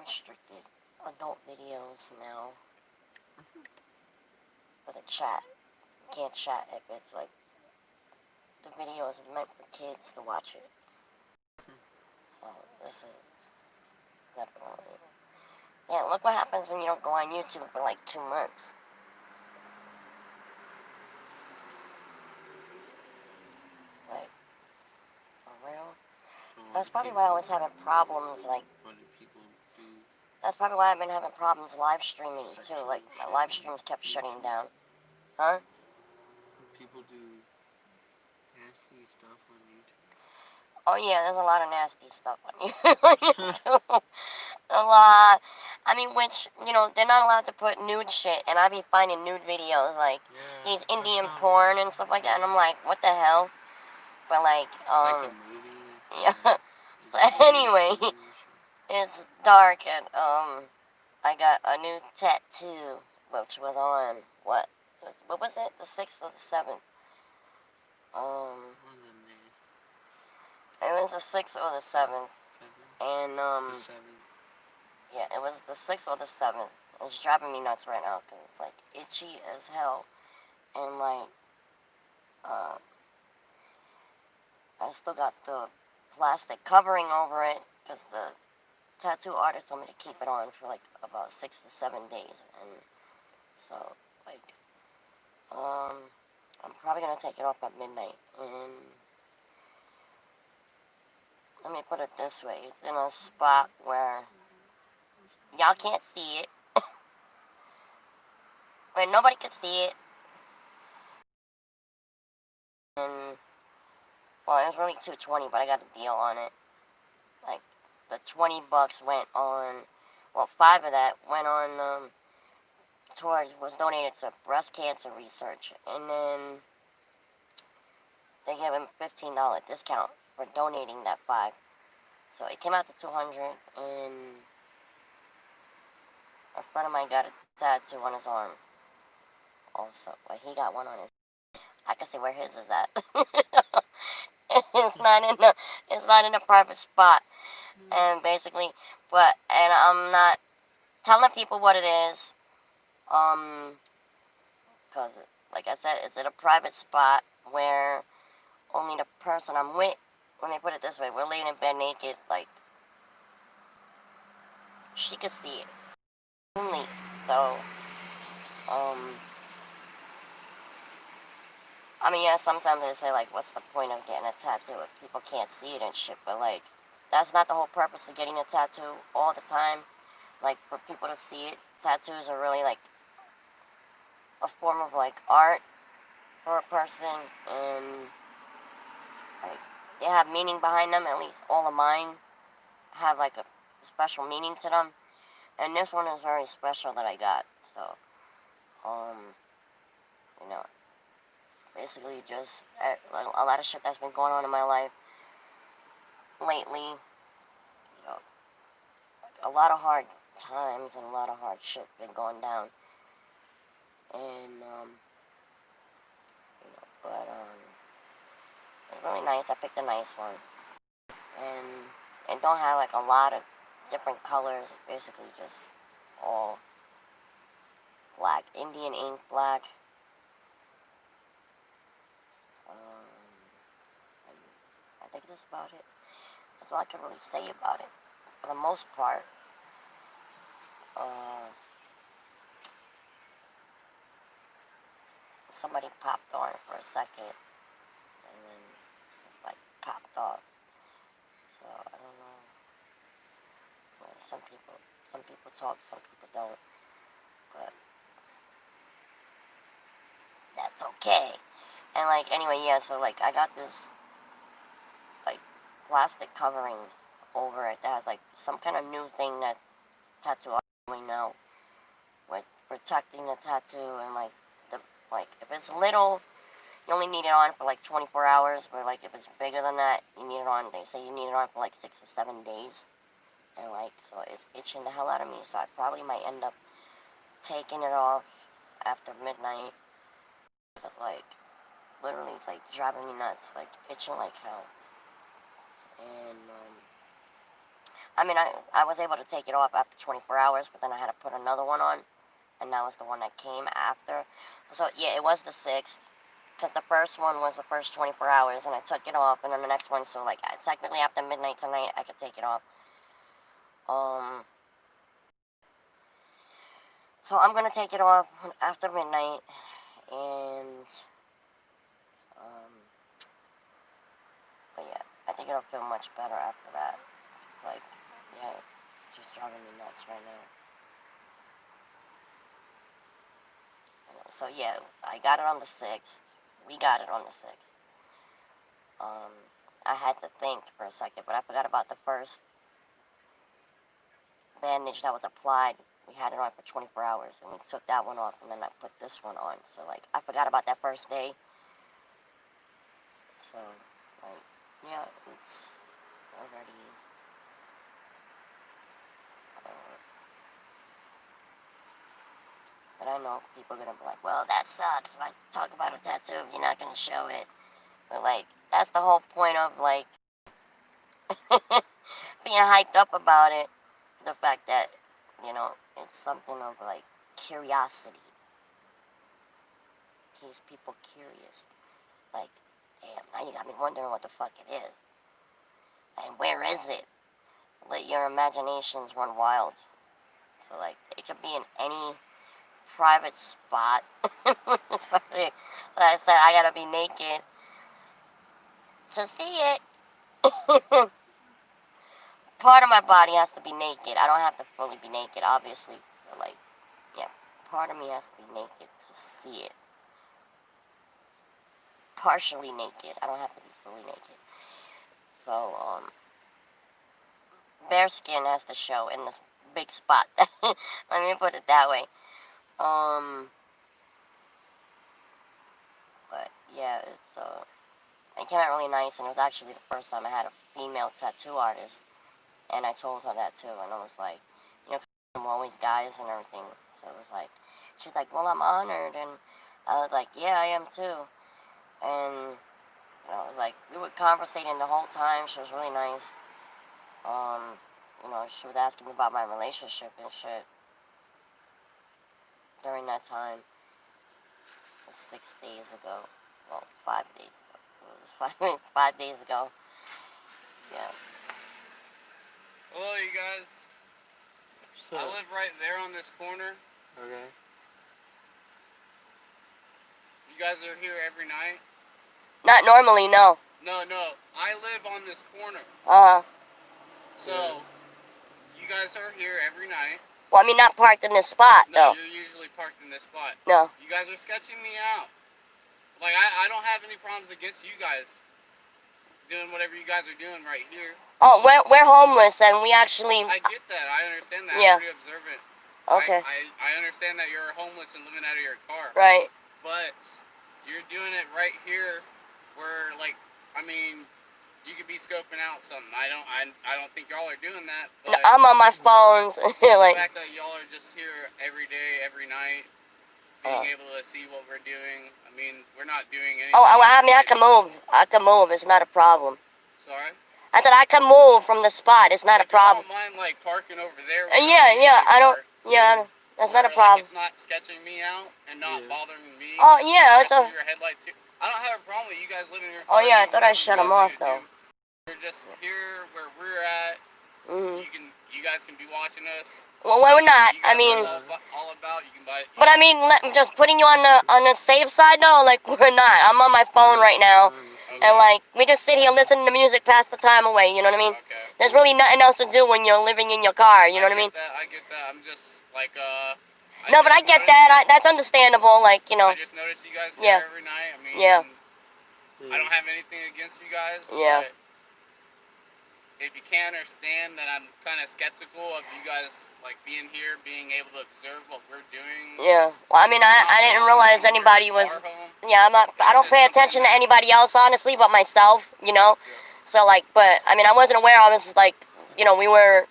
restricted adult videos now with a chat. You can't chat if it's like the video is meant for kids to watch it. So this is definitely. Yeah, look what happens when you don't go on YouTube for like 2 months. Like, for real? That's probably why I was having problems, like, that's probably why I've been having problems live streaming, too. Like, my live streams kept shutting down. Huh? People do nasty stuff on YouTube. Oh, yeah, there's a lot of nasty stuff on YouTube. A lot. I mean, which, you know, they're not allowed to put nude shit, and I be finding nude videos, like, these Indian porn and stuff like that, and I'm like, what the hell? But, like, It's like a movie. yeah. So, anyway, it's dark, and, I got a new tattoo, which was on, what was it? The 6th or the 7th? It was the 6th or the 7th. And, The 7th. yeah, it was the 6th or the 7th. It's driving me nuts right now, because it's, like, itchy as hell. And, like, I still got the plastic covering over it, because the tattoo artist told me to keep it on for, like, about 6 to 7 days. And so, like, I'm probably going to take it off at midnight. And let me put it this way. It's in a spot where y'all can't see it. Where nobody can see it. And, well, it was really $220, but I got a deal on it. Like, the $20 went on, well, 5 of that went on, was donated to breast cancer research. And then they gave him a $15 discount for donating that 5. So it came out to $200, and a friend of mine got a tattoo on his arm. Also, well, he got one on his. I can see where his is at. it's not in a private spot, and basically, and I'm not telling people what it is, because like I said, it's in a private spot where only the person I'm with. Let me put it this way: we're laying in bed naked, like she could see it. Only so, I mean, yeah, sometimes they say, like, what's the point of getting a tattoo if people can't see it and shit, but, like, that's not the whole purpose of getting a tattoo all the time. Like, for people to see it, tattoos are really, like, a form of, like, art for a person, and, like, they have meaning behind them. At least all of mine have, like, a special meaning to them, and this one is very special that I got, so, you know, basically just a lot of shit that's been going on in my life lately, you know, a lot of hard times and a lot of hard shit been going down, and, you know, but, it's really nice. I picked a nice one, and it don't have, like, a lot of different colors. It's basically just all black, Indian ink black. I think that's about it. That's all I can really say about it, for the most part. Somebody popped on it for a second, and then it's like popped off. So I don't know. Well, some people talk, some people don't. But that's okay. And like anyway, yeah. So like I got this like plastic covering over it that has like some kind of new thing that tattoo artists are doing now with protecting the tattoo, and like if it's little, you only need it on for like 24 hours, but like if it's bigger than that, you need it on, they say you need it on for like 6 to 7 days. And like, so it's itching the hell out of me, so I probably might end up taking it off after midnight, because like, literally it's like driving me nuts, like itching like hell. And, I mean, I was able to take it off after 24 hours, but then I had to put another one on, and that was the one that came after. So, yeah, it was the 6th, because the first one was the first 24 hours, and I took it off, and then the next one, so, like, technically after midnight tonight, I could take it off. So I'm going to take it off after midnight, and, but yeah, I think it'll feel much better after that. Like, yeah, it's just driving me nuts right now. So yeah, I got it on the 6th. We got it on the 6th. I had to think for a second, but I forgot about the first bandage that was applied. We had it on for 24 hours, and we took that one off, and then I put this one on. So, like, I forgot about that first day. So, like, yeah, it's already... But I know people are going to be like, well, that sucks. Why talk about a tattoo if you're not going to show it? But, like, that's the whole point of, like, being hyped up about it. The fact that, you know, it's something of, like, curiosity. Keeps people curious. Like, damn, now you got me wondering what the fuck it is. And where is it? Let your imaginations run wild. So, like, it could be in any private spot. Like I said, I gotta be naked to see it. Part of my body has to be naked. I don't have to fully be naked, obviously. But, like, yeah, part of me has to be naked to see it. Partially naked. I don't have to be fully naked. So, bare skin has to show in this big spot. Let me put it that way. But yeah, it came out really nice, and it was actually the first time I had a female tattoo artist, and I told her that too, and I was like, you know, I'm always guys and everything, so it was like, she's like, well, I'm honored, and I was like, yeah, I am too, and, you know, it was like, we were conversating the whole time. She was really nice. You know, she was asking me about my relationship and shit during that time. 6 days ago. Well, 5 days ago. It was 5 days ago. Yeah. Hello, you guys. I live right there on this corner. Okay. You guys are here every night? Not normally, no. No. I live on this corner. So, you guys are here every night. Well, I mean, not parked in this spot, No, though. you're usually parked in this spot. No. You guys are sketching me out. Like, I don't have any problems against you guys doing whatever you guys are doing right here. Oh, we're homeless, and we actually... I get that. I understand that. Yeah. I'm pretty observant. Okay. I understand that you're homeless and living out of your car. Right. But you're doing it right here where, like, I mean, you could be scoping out something. I don't think y'all are doing that. But No, I'm on my phones. the fact that y'all are just here every day, every night, being able to see what we're doing. I mean, we're not doing anything. Oh, I mean, I can move. It's not a problem. Sorry? I said I can move from the spot. It's not a problem. I don't mind, like, parking over there. Yeah, I don't... Yeah, that's not a problem. Like, it's not sketching me out and not bothering me. Oh, yeah, it's a... Your headlights here. I don't have a problem with you guys living here. Oh, yeah, I thought I shut them off, though. We're just here where we're at. You guys can be watching us. Well, we're not. I mean... all about, you can buy it. But I mean, just putting you on the safe side, though, like, we're not. I'm on my phone right now. And, like, we just sit here listening to music, pass the time away, you know what I mean? Okay. There's really nothing else to do when you're living in your car, you know what I mean? I get that. I'm just, like, No, but I get that. That's understandable, like, you know. I just notice you guys here every night. I mean, I don't have anything against you guys. Yeah. But if you can't understand that I'm kind of skeptical of you guys, like, being here, being able to observe what we're doing. Yeah. Well, I mean, I didn't realize anybody was... Yeah, I don't pay attention to anybody else, honestly, but myself, you know? So, like, but, I mean, I wasn't aware I was, like, you know, we were,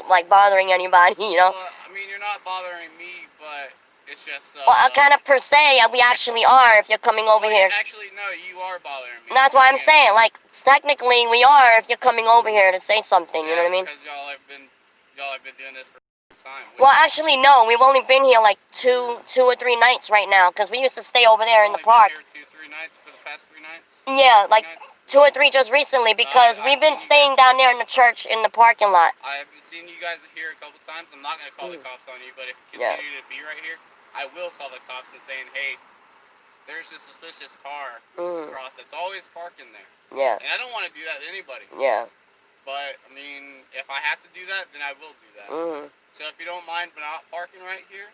like, bothering anybody, you know? Well, I mean, you're not bothering me, but It's just Well, kind of per se, we actually are if you're coming over here. Actually, no, you are bothering me. That's why I'm saying, like, technically we are if you're coming over here to say something, you know what I mean? Because y'all have been doing this for time. Well, actually, no, we've only been here like two or three nights right now, because we used to stay over there in the park. Been here 2-3 nights for the past 3 nights? Yeah, like 2 or 3 just recently, because we've been staying down there in the church in the parking lot. I've seen you guys here a couple times. I'm not going to call the cops on you, but if you continue to be right here, I will call the cops and saying, hey, there's a suspicious car across that's always parking there. Yeah. And I don't want to do that to anybody. Yeah. But, I mean, if I have to do that, then I will do that. So if you don't mind not parking right here,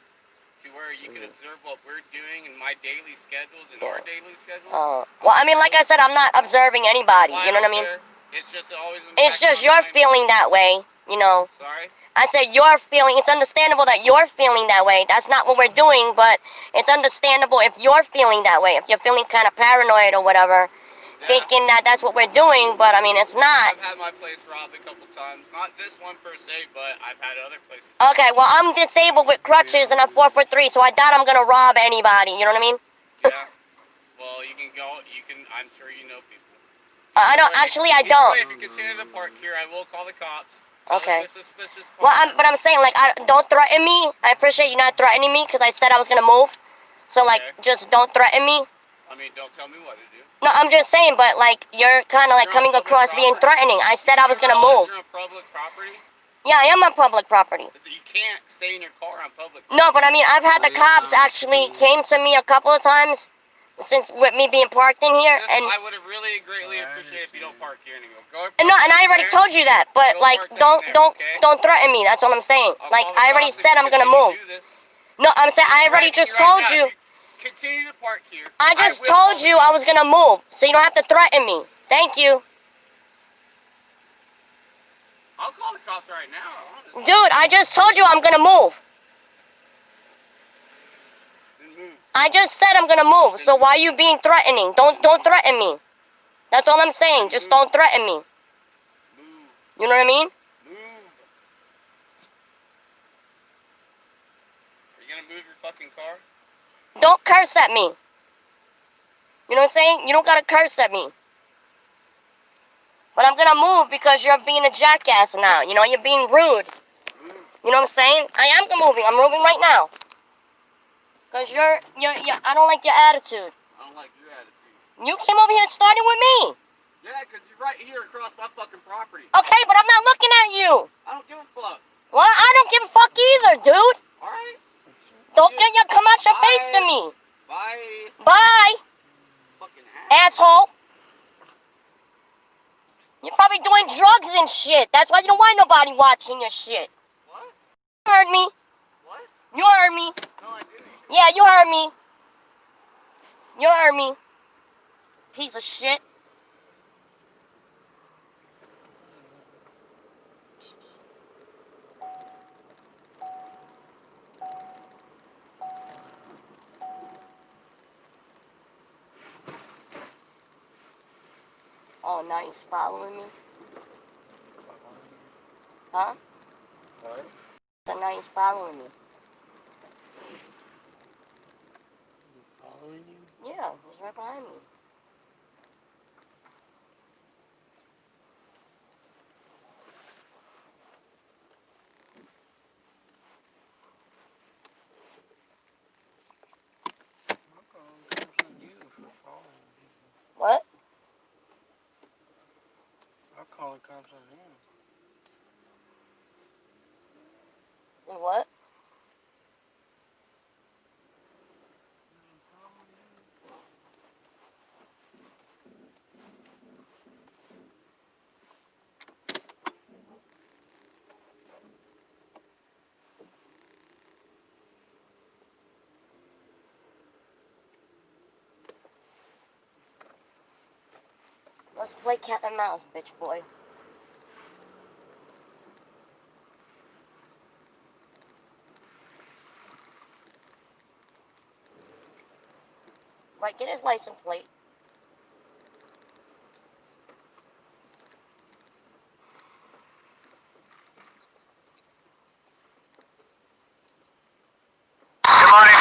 to where you can observe what we're doing in my daily schedules and our daily schedules. Well, I mean, like I said, I'm not observing anybody, you know what I mean? It's just always it's just you're feeling that way, you know. Sorry? I said you're feeling, it's understandable that you're feeling that way. That's not what we're doing, but it's understandable if you're feeling that way. If you're feeling kind of paranoid or whatever, thinking that that's what we're doing, but I mean, it's not. I've had my place robbed a couple times. Not this one per se, but I've had other places. Okay, well, I'm disabled with crutches and I'm 4'3", so I doubt I'm going to rob anybody, you know what I mean? Yeah. Well, you can go, I'm sure you know people. I don't, actually I don't. If you continue to park here, I will call the cops. Okay. Suspicious car. Well, but I'm saying, like, don't threaten me. I appreciate you not threatening me because I said I was going to move. So, like, just don't threaten me. I mean, don't tell me what to do. No, I'm just saying, but, like, you're kind of, like, coming across being threatening. I said I was going to move. You're on public property? Yeah, I am on public property. You can't stay in your car on public property. No, but I mean, I've had the cops actually came to me a couple of times since with me being parked in here, and I would have really greatly appreciate if you don't park here anymore. No, and I already told you that, but like, don't threaten me. That's what I'm saying. Like, I already said I'm gonna move. No, I'm saying I already just told you. Continue to park here. I just told you I was gonna move, so you don't have to threaten me. Thank you. I'll call the cops right now, honestly. Dude, I just told you I'm gonna move. I just said I'm gonna move, so why are you being threatening? Don't threaten me. That's all I'm saying. Just don't threaten me. You know what I mean? Are you gonna move your fucking car? Don't curse at me. You know what I'm saying? You don't gotta curse at me. But I'm gonna move because you're being a jackass now. You know, you're being rude. You know what I'm saying? I am moving. I'm moving right now. Because you're, I don't like your attitude. I don't like your attitude. You came over here starting with me. Yeah, because you're right here across my fucking property. Okay, but I'm not looking at you. I don't give a fuck. Well, I don't give a fuck either, dude. Alright. Don't get your come out your face to me. Bye. Bye. Fucking asshole. You're probably doing drugs and shit. That's why you don't want nobody watching your shit. What? You heard me. What? You heard me. No, I didn't. Yeah, you heard me. You heard me. Piece of shit. Oh, now he's following me? Huh? What? So now he's following me. Following you? Yeah, he's right behind me. What? I'll call the cops on him. What? Let's play cat and mouse, bitch boy. Right, get his license plate. Good morning,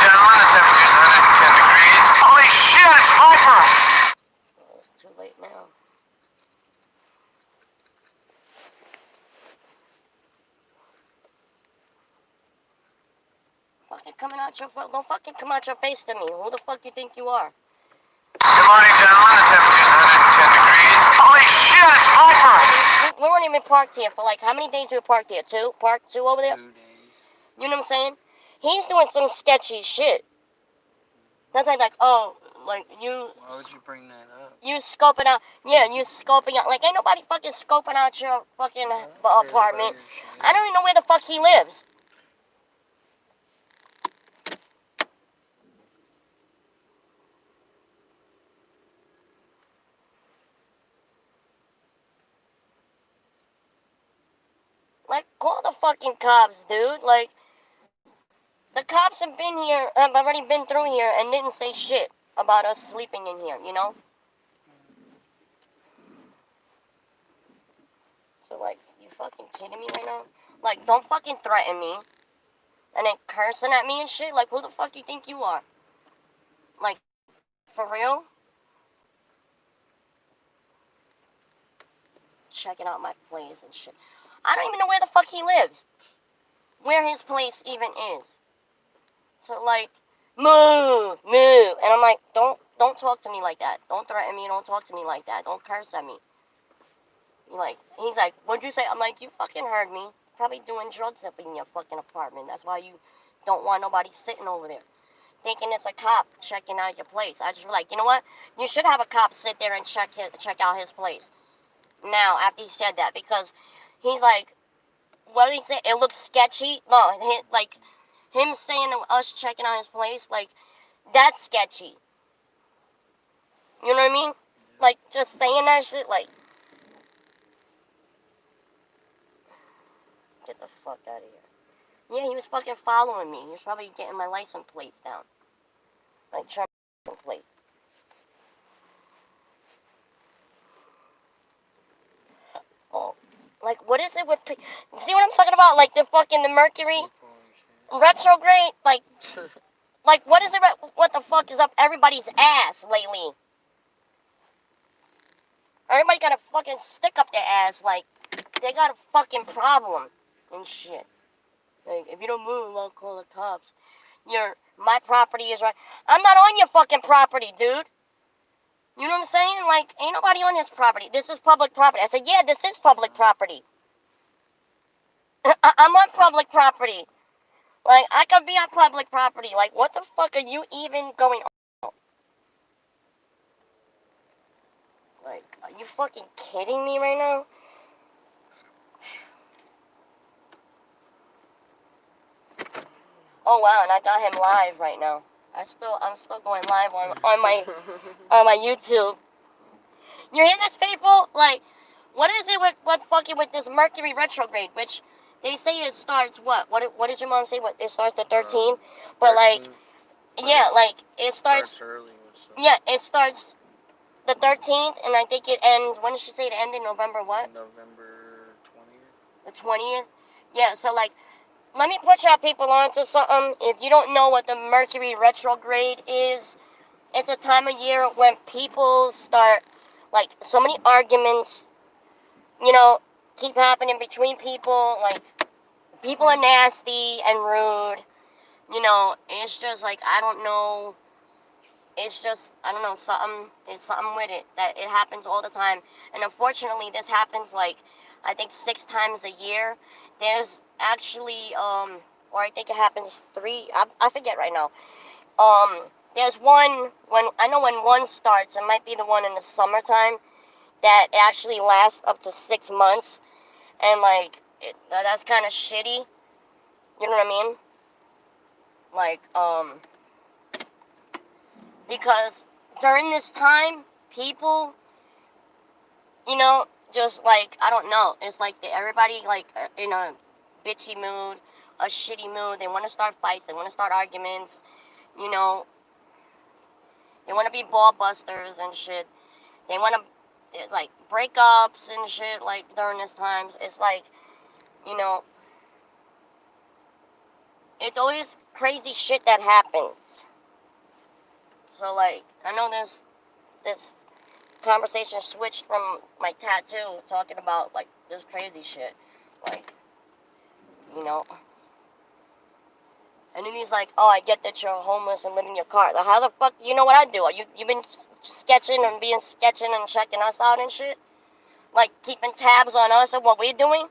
coming out your don't fucking come out your face to me. Who the fuck you think you are? Good morning, gentlemen. The temperature is 110 degrees. Holy shit, it's Viper! We weren't even parked here for like, how many days we were parked here? Two? Parked two over there? 2 days. You know what I'm saying? He's doing some sketchy shit. That's like, oh, like you. Why would you bring that up? You scoping out, yeah, you scoping out. Like, ain't nobody fucking scoping out your fucking apartment. I don't even know where the fuck he lives. Like, call the fucking cops, dude. Like, the cops have already been through here and didn't say shit about us sleeping in here, you know? So, like, you fucking kidding me right now? Like, don't fucking threaten me. And then cursing at me and shit. Like, who the fuck you think you are? Like, for real? Checking out my place and shit. I don't even know where the fuck he lives. Where his place even is. So, like, move. And I'm like, don't talk to me like that. Don't threaten me. Don't talk to me like that. Don't curse at me. He's like, what'd you say? I'm like, you fucking heard me. Probably doing drugs up in your fucking apartment. That's why you don't want nobody sitting over there. Thinking it's a cop checking out your place. I just feel like, you know what? You should have a cop sit there and check out his place. Now, after he said that. Because he's like, what did he say? It looks sketchy. No, like, him saying to us checking out his place, like, that's sketchy. You know what I mean? Like, just saying that shit, like, get the fuck out of here. Yeah, he was fucking following me. He was probably getting my license plates down. Like, trying to plate. Oh, like, what is it with... See what I'm talking about? Like, the Mercury retrograde? Like, what is it... What the fuck is up everybody's ass lately? Everybody got a fucking stick up their ass. Like, they got a fucking problem and shit. Like, if you don't move, I'll call the cops. My property is right. I'm not on your fucking property, dude. You know what I'm saying? Like, ain't nobody on his property. This is public property. I said, yeah, this is public property. I'm on public property. Like, I could be on public property. Like, what the fuck are you even going on? Like, are you fucking kidding me right now? Oh wow, and I got him live right now. I'm still going live on my YouTube. You hear this, people? Like, what is it with this Mercury retrograde? Which they say it starts what? What did your mom say? What, it starts the 13th? But 13, like, but yeah, like it starts early. Yeah, it starts the 13th, and I think it ends. When did she say it ended? November what? November 20th. The 20th. Yeah. So like, let me put y'all people onto something. If you don't know what the Mercury retrograde is, it's a time of year when people start, like, so many arguments, you know, keep happening between people. Like, people are nasty and rude. You know, it's just like, I don't know. It's just, I don't know, it's something with it, that it happens all the time. And unfortunately, this happens, like, I think 6 times a year. There's actually, or I think it happens 3, I forget right now. There's one, when one starts, it might be the one in the summertime, that actually lasts up to 6 months. And, like, that's kind of shitty. You know what I mean? Like, because during this time, people, you know, just like, I don't know, it's like everybody, like, in a bitchy mood, a shitty mood. They want to start fights, they want to start arguments, you know, they want to be ball busters and shit. They want to, like, breakups and shit, like, during this time. It's like, you know, it's always crazy shit that happens. So, like, I know this conversation switched from my tattoo, talking about, like, this crazy shit. Like, you know, And then he's like, oh, I get that you're homeless and live in your car. Like, how the fuck, you know what I do? You been sketching and checking us out and shit? Like, keeping tabs on us and what we're doing?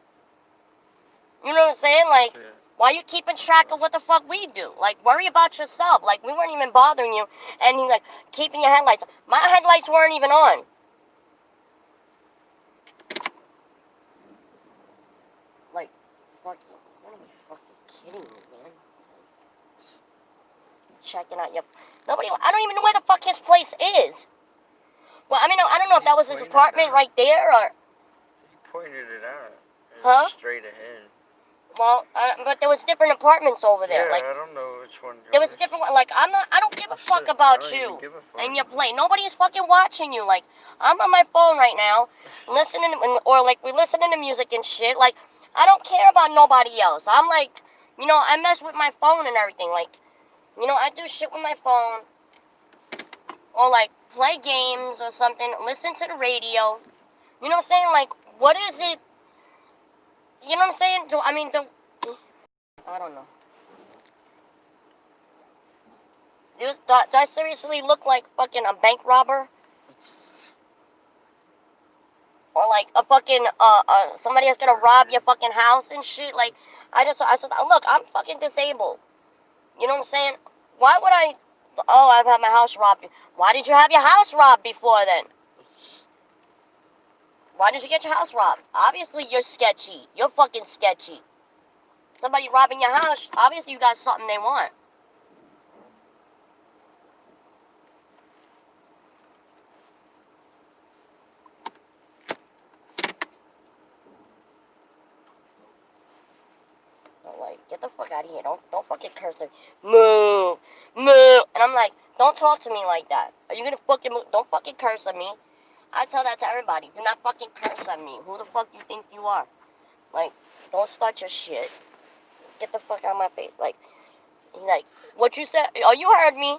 You know what I'm saying? Like, why you keeping track of what the fuck we do? Like, worry about yourself. Like, we weren't even bothering you. And he's like, keeping your headlights on. My headlights weren't even on. Like, fucking, you gotta be fucking kidding me, man. Checking out your... Nobody... I don't even know where the fuck his place is. Well, I mean, I don't know if that was his apartment right there, or... He pointed it out. Huh? Straight ahead. Well, but there was different apartments over there. Yeah, like, I don't know which one. There was different... Like, I don't give a fuck about you and your play. Nobody's fucking watching you. Like, I'm on my phone right now, listening... Or, like, we're listening to music and shit. Like, I don't care about nobody else. I'm like... You know, I mess with my phone and everything. Like, you know, I do shit with my phone. Or, like, play games or something. Listen to the radio. You know what I'm saying? Like, what is it? You know what I'm saying? I don't know. Do I seriously look like fucking a bank robber? Or like a fucking, somebody that's gonna rob your fucking house and shit? Like, I said, look, I'm fucking disabled. You know what I'm saying? Why would I... Oh, I've had my house robbed. Why did you have your house robbed before then? Why did you get your house robbed? Obviously, you're sketchy. You're fucking sketchy. Somebody robbing your house, obviously you got something they want. So, like, get the fuck out of here. Don't fucking curse at me. Move. Move. And I'm like, don't talk to me like that. Are you gonna fucking move? Don't fucking curse at me. I tell that to everybody. Do not fucking curse at me. Who the fuck you think you are? Like, don't start your shit. Get the fuck out of my face. Like, what you said? Oh, you heard me.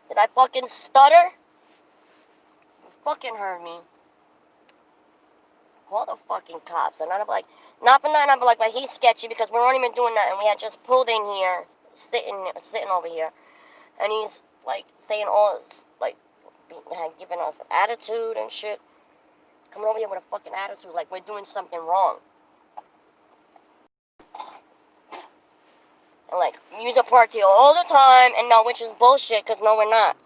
Did I fucking stutter? You fucking heard me. Call the fucking cops. And I'm like, not for nothing, I'm like, but he's sketchy because we weren't even doing nothing. We had just pulled in here, sitting over here. And he's, like, saying all this, like, giving us an attitude and shit. Coming over here with a fucking attitude like we're doing something wrong. And, like, use a park here all the time, and no, which is bullshit, because no, we're not.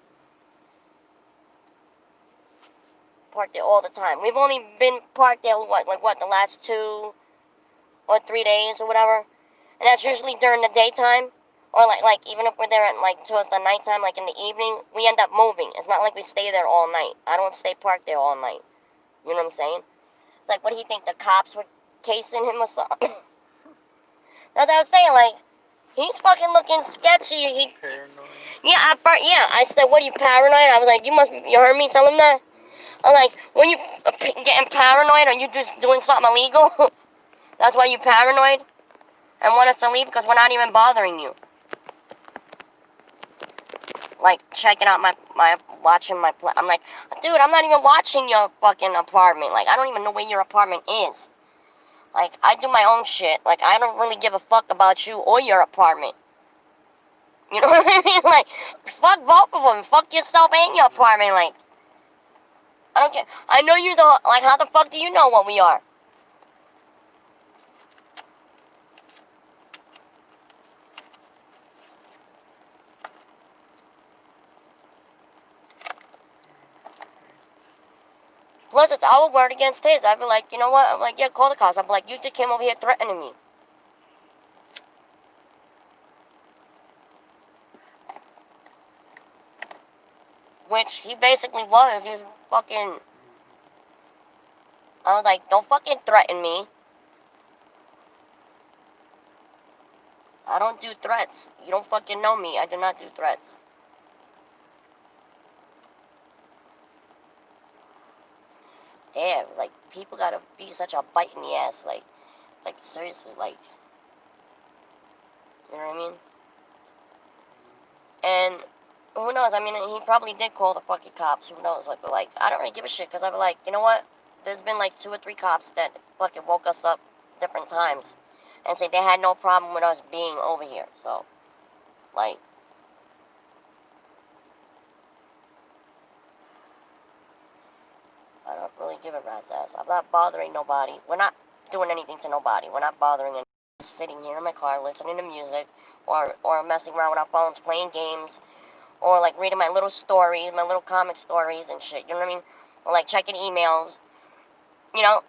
Parked there all the time. We've only been parked there, the last 2 or 3 days or whatever. And that's usually during the daytime. Or, like even if we're there at, like, towards the nighttime, like in the evening, we end up moving. It's not like we stay there all night. I don't stay parked there all night. You know what I'm saying? It's like, what do you think, the cops were casing him or something? That's what I was saying, like, he's fucking looking sketchy. Paranoid. Yeah, I said, what are you, paranoid? I was like, you heard me tell him that? I'm like, when you getting paranoid, are you just doing something illegal? That's why you paranoid? And want us to leave because we're not even bothering you. Like, checking out watching my, I'm like, dude, I'm not even watching your fucking apartment. Like, I don't even know where your apartment is. Like, I do my own shit. Like, I don't really give a fuck about you or your apartment. You know what I mean? Like, fuck both of them. Fuck yourself and your apartment. Like, I don't care. I know you're like, how the fuck do you know what we are? Plus, it's our word against his. I'd be like, you know what? I'm like, yeah, call the cops. I'd be like, you just came over here threatening me. Which he basically was. He was fucking... I was like, don't fucking threaten me. I don't do threats. You don't fucking know me. I do not do threats. Damn, like, people gotta be such a bite in the ass. Like seriously, like... You know what I mean? And... who knows? I mean, he probably did call the fucking cops. Who knows? Like, but like, I don't really give a shit because I'd be like, you know what? there's been like 2 or 3 cops that fucking woke us up different times and said they had no problem with us being over here. So, like, I don't really give a rat's ass. I'm not bothering nobody. We're not doing anything to nobody. We're not bothering anyone. Just sitting here in my car listening to music or messing around with our phones, playing games, or like reading my little stories, my little comic stories and shit. You know what I mean? Or like checking emails. You know,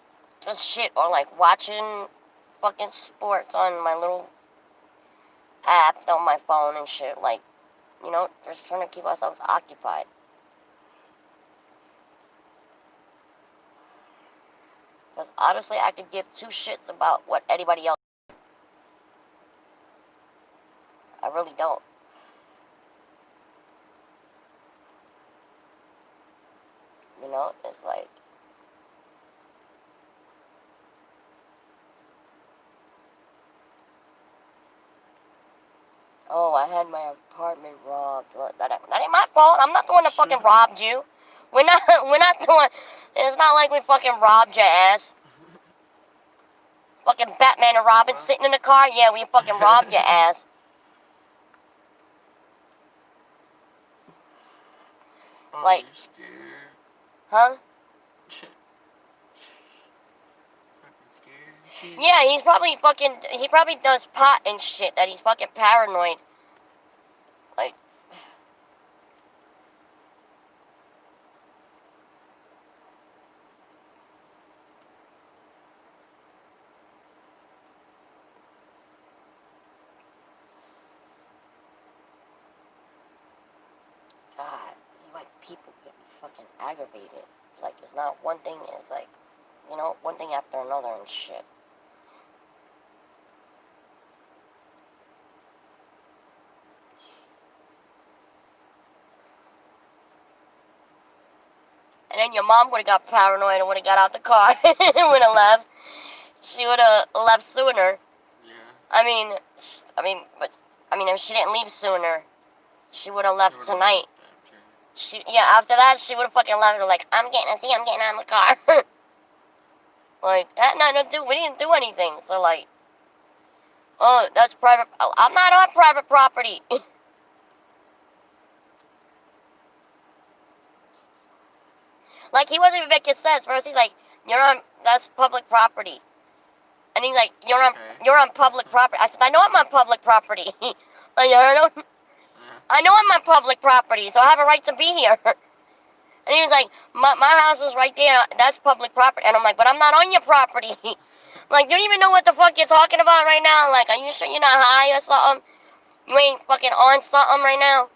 just shit. Or like watching fucking sports on my little app on my phone and shit. Like, you know, just trying to keep ourselves occupied. Because honestly, I could give 2 shits about what anybody else. I really don't. You know, it's like, oh, I had my apartment robbed. Well, that ain't my fault. I'm not the one that fucking robbed you. We're not doing. It's not like we fucking robbed your ass. Fucking Batman and Robin sitting in the car. Yeah, we fucking robbed your ass. Oh, Like, you're scared. huh? Fucking scared. Yeah, he probably does pot and shit that he's fucking paranoid. Like, God, like, people get fucking aggravated. Like, it's not one thing, it's like, you know, one thing after another and shit. And then your mom would have got paranoid and would have got out the car and would have left. She would have left sooner. Yeah. I mean, if she didn't leave sooner, she would have left tonight. After that, she would have fucking left. Like, I'm getting out of the car. Like, that had nothing to do. We didn't do anything. So, like, oh, that's private. I'm not on private property. Like, he wasn't even making sense. First, he's like, that's public property. And he's like, you're on public property. I said, I know I'm on public property. Like, I know I'm on public property, so I have a right to be here. And he was like, my house is right there. That's public property. And I'm like, but I'm not on your property. Like, you don't even know what the fuck you're talking about right now. Like, are you sure you're not high or something? You ain't fucking on something right now?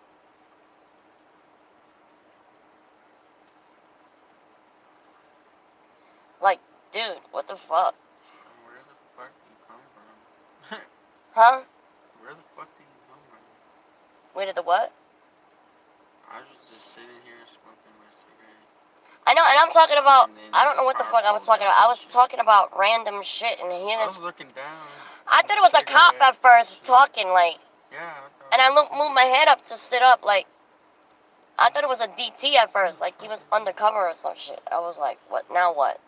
Like, dude, what the fuck? Where the fuck do you come from? Huh? Where the fuck do you come from? Where did the what? I was just sitting here smoking my cigarette. I know, and I'm talking about, I don't know what the fuck I was talking about. I was talking about random shit, and here I this. was looking down. I thought it was a cop at first talking, like. Yeah. And I moved my head up to sit up, like. I thought it was a DT at first, like he was undercover or some shit. I was like, what? Now what?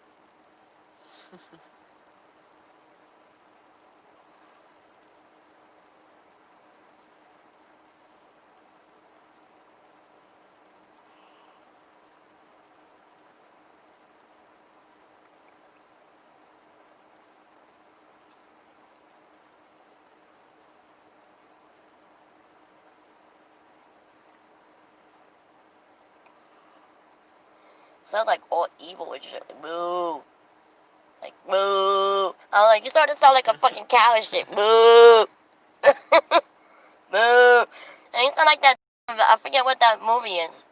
Sounds like all evil and shit. Like, boo. Like, boo. I was like, you starting to sound like a fucking cow and shit. Boo. Boo. And you sound like that. I forget what that movie is.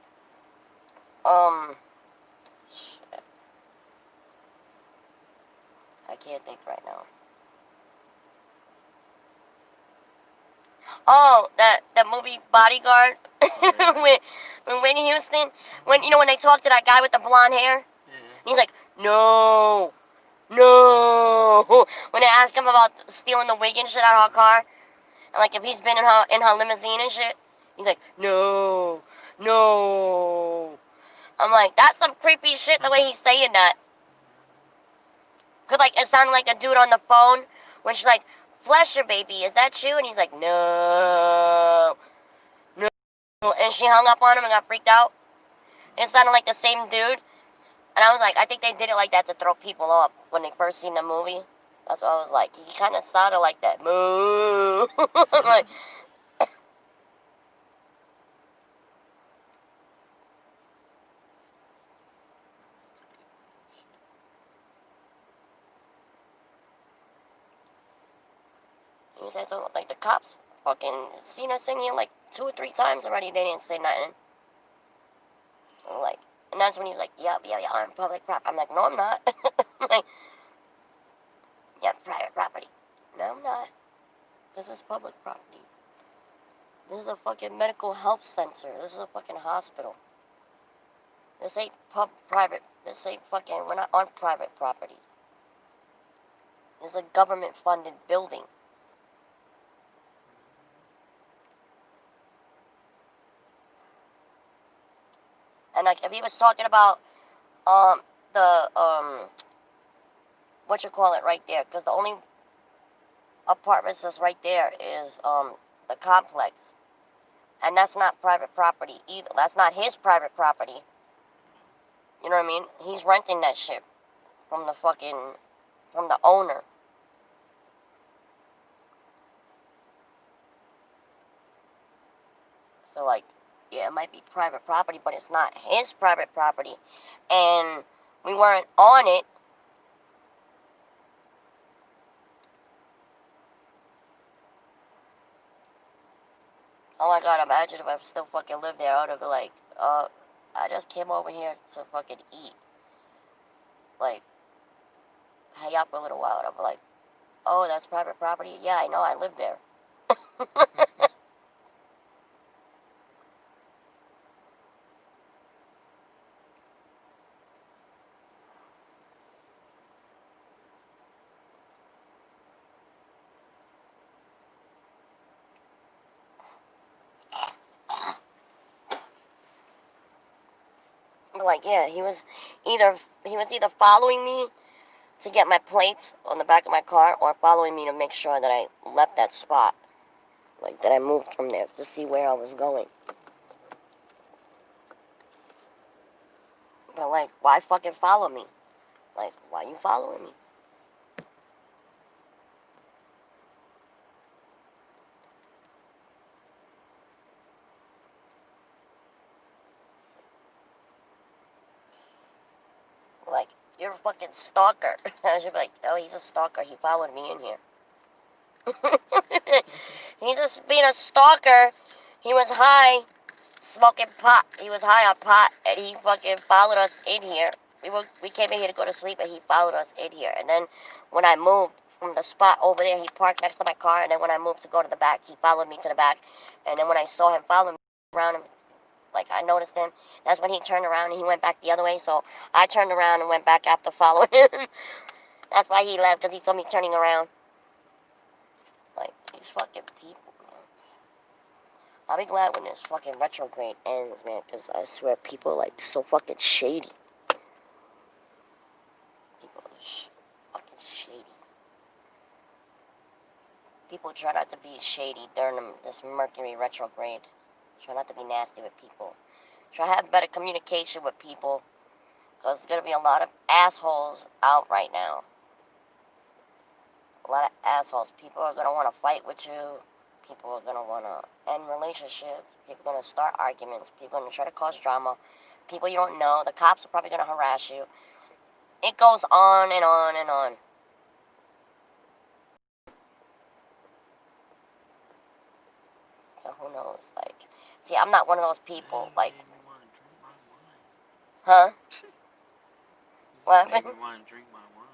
Shit. I can't think right now. Oh, that movie Bodyguard with Whitney Houston. When they talk to that guy with the blonde hair, and he's like, no. When they ask him about stealing the wig and shit out of her car, and like if he's been in her limousine and shit, he's like, no. I'm like, that's some creepy shit the way he's saying that. Cause like it sounded like a dude on the phone when she's like, "Flesher, baby, is that you?" And he's like, "No, no." And she hung up on him and got freaked out. It sounded like the same dude. And I was like, I think they did it like that to throw people off when they first seen the movie. That's what I was like. He kind of sounded like that. Moo. I'm like, he said something like the cops fucking seen us singing like 2 or 3 times already. They didn't say nothing. I'm like, and that's when he was like, yeah, I'm public property. I'm like, no, I'm not. I'm like, yeah, private property. No, I'm not. This is public property. This is a fucking medical health center. This is a fucking hospital. This ain't private. This ain't fucking, we're not on private property. This is a government funded building. And like, if he was talking about, what you call it right there, because the only apartments that's right there is, the complex. And that's not private property either. That's not his private property. You know what I mean? He's renting that shit from the owner. So like, yeah, it might be private property, but it's not his private property. And we weren't on it. Oh my god, imagine if I still fucking lived there. I would have been like, I just came over here to fucking eat. Like, hang out for a little while. And I'll be like, oh, that's private property? Yeah, I know, I live there. Like, yeah, he was either following me to get my plates on the back of my car, or following me to make sure that I left that spot. Like, that I moved from there to see where I was going. But, like, why fucking follow me? Like, why you following me? Like, you're a fucking stalker. I should be like, oh, he's a stalker. He followed me in here. He's just being a stalker. He was high, smoking pot. He was high on pot, and he fucking followed us in here. We came in here to go to sleep, and he followed us in here. And then when I moved from the spot over there, he parked next to my car. And then when I moved to go to the back, he followed me to the back. And then when I saw him follow me around him, like I noticed him, that's when he turned around and he went back the other way. So I turned around and went back after following him. That's why he left, because he saw me turning around. Like, these fucking people, man. I'll be glad when this fucking retrograde ends, man, because I swear people are, like, so fucking shady. People are fucking shady. People try not to be shady during this Mercury retrograde. Try not to be nasty with people. Try to have better communication with people, because there's going to be a lot of assholes out right now. A lot of assholes. People are going to want to fight with you. People are going to want to end relationships. People are going to start arguments. People are going to try to cause drama. People you don't know. The cops are probably going to harass you. It goes on and on and on. So who knows? Like, see, I'm not one of those people. Like, huh? What happened? Made me want to drink my wine.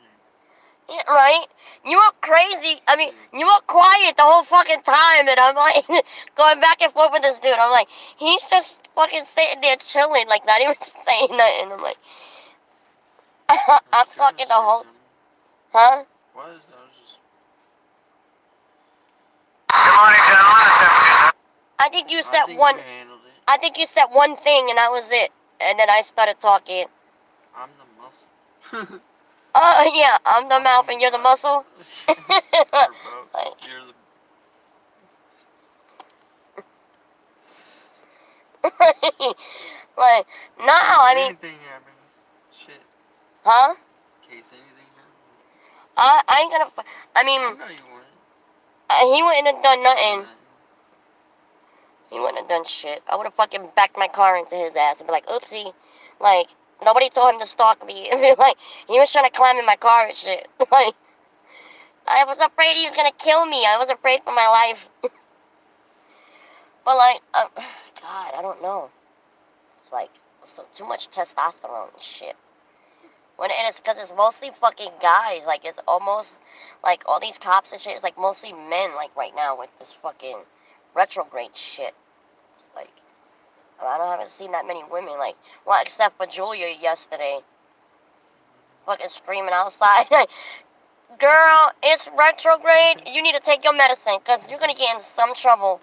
Yeah, right? You were crazy. I mean, you were quiet the whole fucking time, and I'm like, going back and forth with this dude. I'm like, he's just fucking sitting there chilling, like, not even saying nothing. I'm like, I'm talking the whole, huh? What is that? Just... Good morning, gentlemen. The temperature's... I think you said You handled it. I think you said one thing, and that was it. And then I started talking. I'm the muscle. Yeah, I'm the mouth and you're the muscle. Sure, bro. Like, You're the. like, no, I mean, Anything happens. Shit. huh? In case anything happens. I ain't gonna. I mean, I know you weren't. he wouldn't have done nothing. Nothing. He wouldn't have done shit. I would have fucking backed my car into his ass and be like, oopsie. Like, nobody told him to stalk me. Like, he was trying to climb in my car and shit. Like, I was afraid he was gonna kill me. I was afraid for my life. But, like, God, I don't know. It's like, so too much testosterone and shit. When and it's because it's mostly fucking guys. Like, it's almost like all these cops and shit is like mostly men, like, right now with this fucking retrograde shit. It's like, haven't seen that many women, like, well, except for Julia yesterday. Fucking screaming outside. Girl, it's retrograde. You need to take your medicine because you're going to get in some trouble.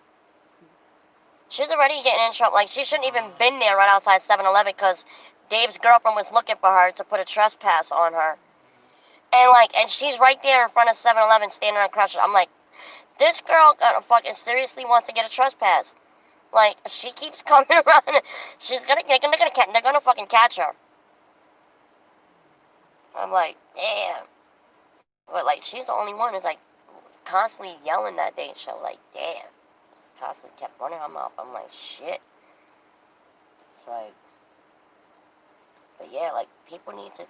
She's already getting in trouble. Like, she shouldn't even been there right outside 7-Eleven because Dave's girlfriend was looking for her to put a trespass on her. And, like, and she's right there in front of 7-Eleven standing on crutches. I'm like, this girl gonna fucking seriously wants to get a trespass. Like, she keeps coming around. They're gonna fucking catch her. I'm like, damn. But, like, she's the only one who's, like, constantly yelling that day. So, like, damn. She constantly kept running her mouth. I'm like, shit. It's like, but yeah, like, people need to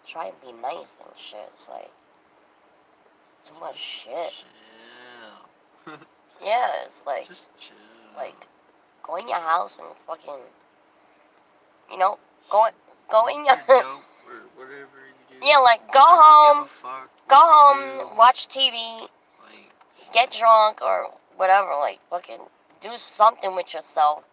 try and be nice and shit. It's like, it's too much shit. Chill. Yeah, it's like, Just chill. like, go in your house and fucking, you know, go in your, You're dope or whatever you do. yeah, like, go I don't home, give a fuck go what you home, do. watch TV, Like, get drunk or whatever, like, fucking do something with yourself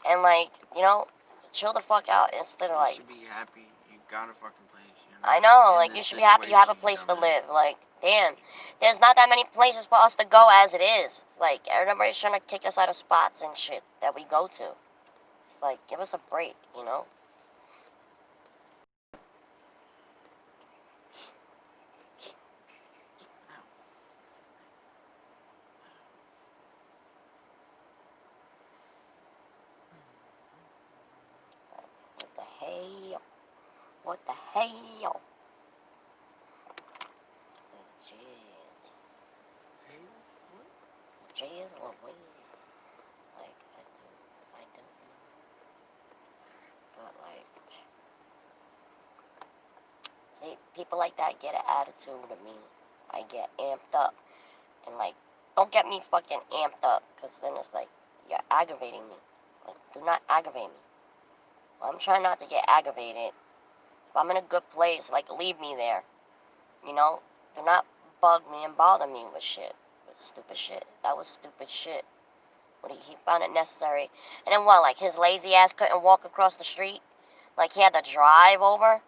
and, like, you know, chill the fuck out instead of, you like, should be happy. You got a fucking place. I know, in like, you this should be happy you have a situation, place to dumbass. live. Like, damn, there's not that many places for us to go as it is. It's like, everybody's trying to kick us out of spots and shit that we go to. It's like, give us a break, you know? What the hell? What the hell? Jeez. Jeez Louise. Like, I don't know. But, like, see, people like that get an attitude of me. I get amped up. And, like, don't get me fucking amped up. Because then it's like, you're aggravating me. Like, do not aggravate me. I'm trying not to get aggravated. If I'm in a good place, like, leave me there. You know? Do not bug me and bother me with shit. With stupid shit. That was stupid shit. But he found it necessary. And then what, like, his lazy ass couldn't walk across the street? Like, he had to drive over?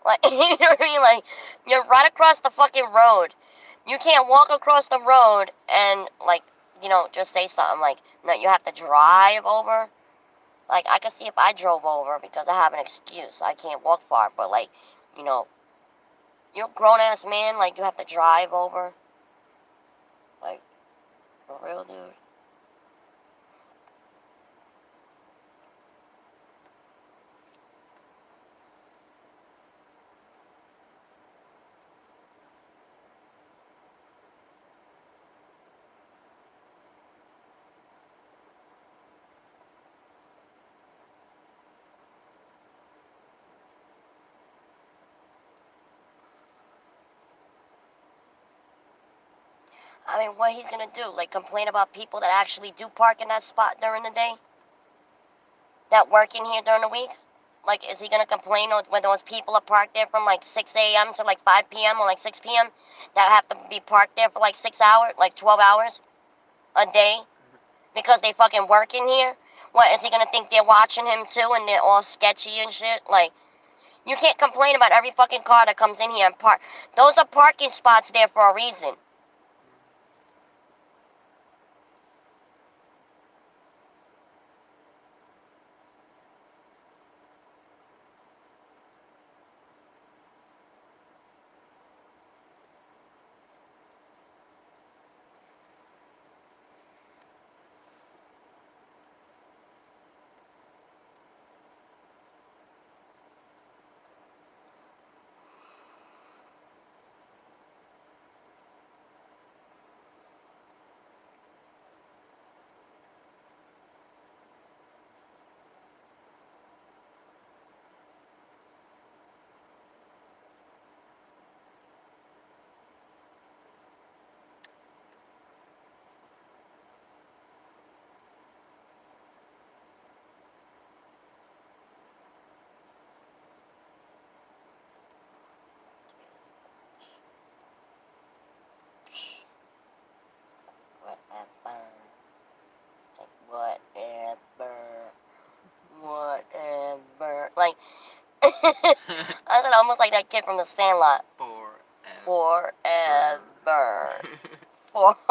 Like, you know what I mean? Like, you're right across the fucking road. You can't walk across the road and, like, you know, just say something like, no, you have to drive over. Like, I could see if I drove over because I have an excuse. I can't walk far, but, like, you know, you're a grown-ass man, like, you have to drive over. Like, for real, dude. I mean, what he's gonna do? Like, complain about people that actually do park in that spot during the day? That work in here during the week? Like, is he gonna complain when those people are parked there from, like, 6 a.m. to, like, 5 p.m. or, like, 6 p.m. that have to be parked there for, like, 6 hours, like, 12 hours a day because they fucking work in here? What, is he gonna think they're watching him, too, and they're all sketchy and shit? Like, you can't complain about every fucking car that comes in here and park. Those are parking spots there for a reason. almost like that kid from The Sandlot. Forever. Forever.